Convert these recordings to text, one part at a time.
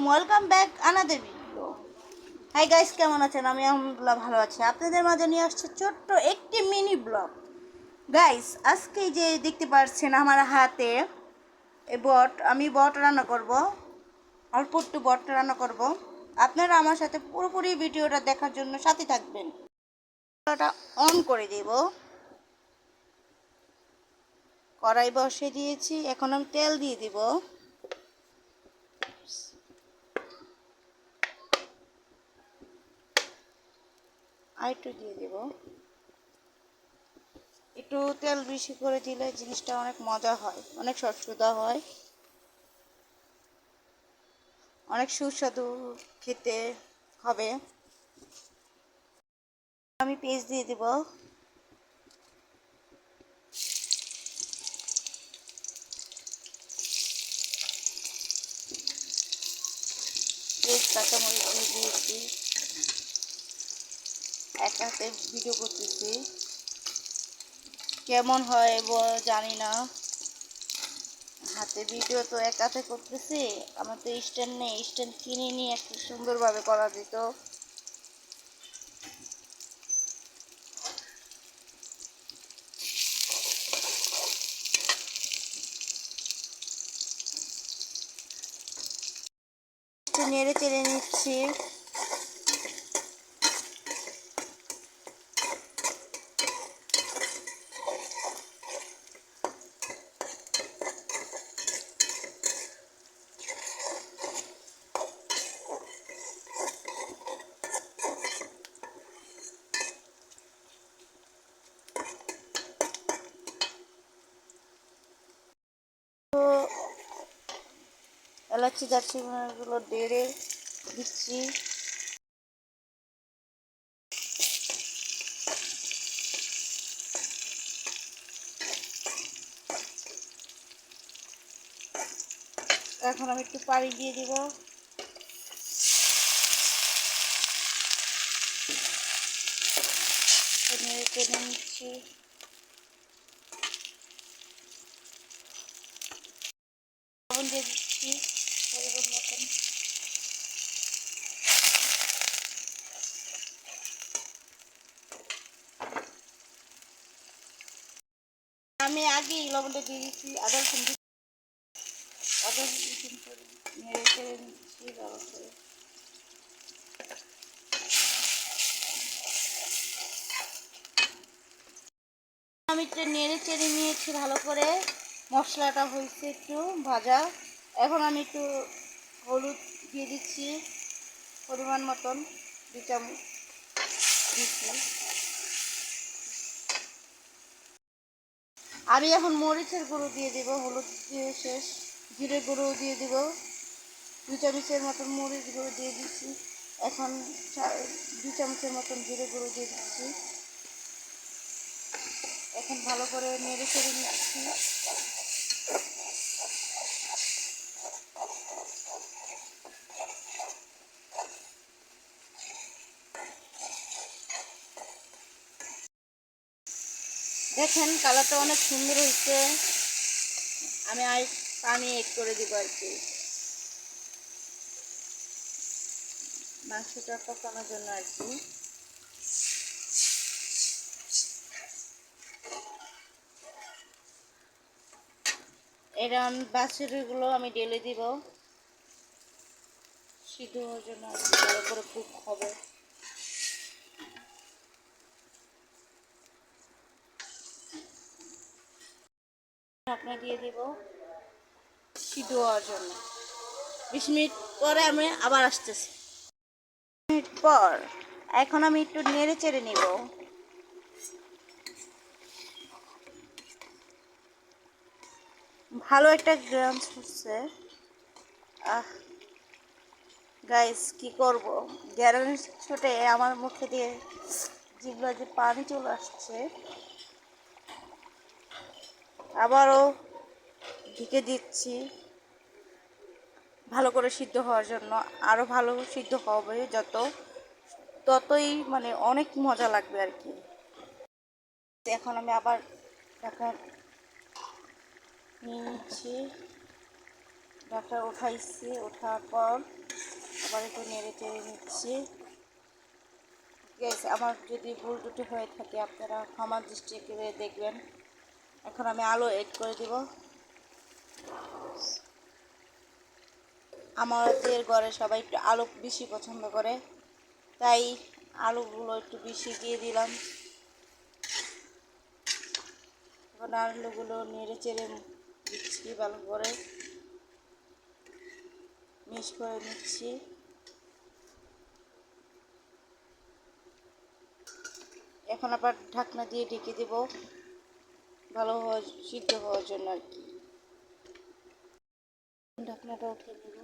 Welcome back another video. Hi guys, কেমন আছেন? আমি আলহামদুলিল্লাহ ভালো আছি। আপনাদের মাঝে নিয়ে আসছে ছোট্ট একটি মিনি ব্লগ। গাইস, আজকে যে দেখতে পাচ্ছেন আমার হাতে আমি বট রান্না করব, অল্প একটু বট রান্না করব। আপনারা আমার সাথে পুরোপুরি ভিডিওটা দেখার জন্য সাথে থাকবেন। ভিডিওটা অন করে দেব। কড়াই বসিয়ে দিয়েছি, এখন আমি তেল দিয়ে দিব। আর একটু দিয়ে দেব। একটু তেল বেশি করে দিলে জিনিসটা অনেক মজা হয়, অনেক সুস্বাদু হয়, অনেক সুস্বাদু খেতে হবে। আমি পেঁয়াজ দিয়ে দেব। পেঁয়াজ কাঁচামরিচ দিয়ে দিয়েছি। এক হাতে ভিডিও করতেছি, কেমন হয় জানি না। হাতে ভিডিও তো এক হাতে করতেছি, আমার তো স্ট্যান্ড নেই। স্ট্যান্ড কিনে নিয়ে একটু সুন্দরভাবে করা যেত। একটু নেড়ে চেড়ে নিচ্ছি। তো এলাচি দারচিনিগুলো নেড়ে দিচ্ছি। এখন আমি একটু পানি দিয়ে দিব। নেড়ে চেড়ে নিচ্ছি। লবণ দিয়ে দিচ্ছি পরিমাণ মতন। আমি আগেই লবণটা দিয়ে দিচ্ছি। আদা রসুন করে নেড়ে চেড়ে নিচ্ছি ভালো করে। আমি একটু নেড়ে চেড়ে নিয়েছি ভালো করে। মশলাটা হয়েছে একটু ভাজা। এখন আমি একটু হলুদ দিয়ে দিচ্ছি পরিমাণ মতন, 2 চামচ দিচ্ছি। আমি এখন মরিচের গুঁড়ো দিয়ে দেবো। হলুদ দিয়ে শেষ, জিরে গুঁড়ো দিয়ে দিব। 2 চামচের মতন মরিচ গুঁড়ো দিয়ে দিচ্ছি। এখন 2 চামচের মতন জিরে গুঁড়ো দিয়ে দিচ্ছি। এখন ভালো করে নেড়ে চেড়ে নিচ্ছি। দেখেন কালারটা অনেক সুন্দর হয়েছে। আমি আর পানি এড করে দিব আর কি, মাংসটা কষানোর জন্য আর কি। এরকম বাছুরিগুলো আমি ঢেলে দিব সিদ্ধ হওয়ার জন্য আর কি, ভালো করে কুক হবে। ঢাকনা দিয়ে দিব সিদ্ধ হওয়ার জন্য। 20 মিনিট পরে আমি আবার আসতেছি। মিনিট পর এখন আমি একটু নেড়ে চেড়ে নিব। ভালো একটা গ্রাম হচ্ছে। গাইস, কি করব, গ্যারেন্স ছোটে আমার মুখে দিয়ে যেগুলো যে পানি চলে আসছে। আবারও ঢেকে দিচ্ছি ভালো করে সিদ্ধ হওয়ার জন্য। আরও ভালো সিদ্ধ হবে ততই মানে অনেক মজা লাগবে আর কি। এখন আমি আবার ঢাকা নিয়ে নিচ্ছি। ঢাকনা উঠাইছি, ওঠার পর আবার একটু নেড়ে চেড়ে নিচ্ছি। গ্যাস আমার যদি ভুল ত্রুটি হয়ে থাকে আপনারা ক্ষমা দৃষ্টিতে দেখবেন। এখন আমি আলু এড করে দিব। আমাদের ঘরে সবাই একটু আলু বেশি পছন্দ করে, তাই আলুগুলো একটু বেশি দিয়ে দিলাম। এখন আলুগুলো নেড়ে চেড়ে দিচ্ছি, ভালো করে মিক্স করে নিচ্ছি। এখন আবার ঢাকনা দিয়ে ঢেকে দেব ভালো হওয়া সিদ্ধ হওয়ার জন্য আর কি। ঢাকনাটা উঠে নেব।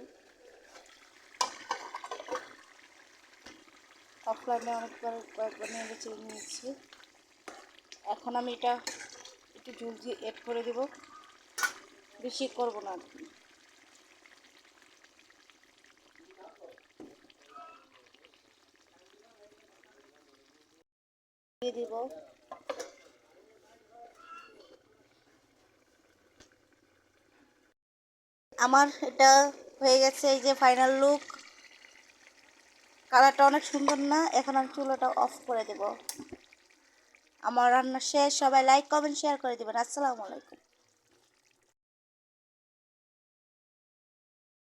অফলাইনে কয়েকবার নেড়ে চেড়ে নিয়েছি। এখন আমি এটা একটু ঝোল দিয়ে এড করে দেব, বেশি করব না আর কি। দিয়ে দিব। আমার এটা হয়ে গেছে, এই যে ফাইনাল লুক। কালারটা অনেক সুন্দর না? এখন আমি চুলাটা অফ করে দেব। আমার রান্না শেষ। সবাই লাইক কমেন্ট শেয়ার করে দেবেন। আসসালামু আলাইকুম।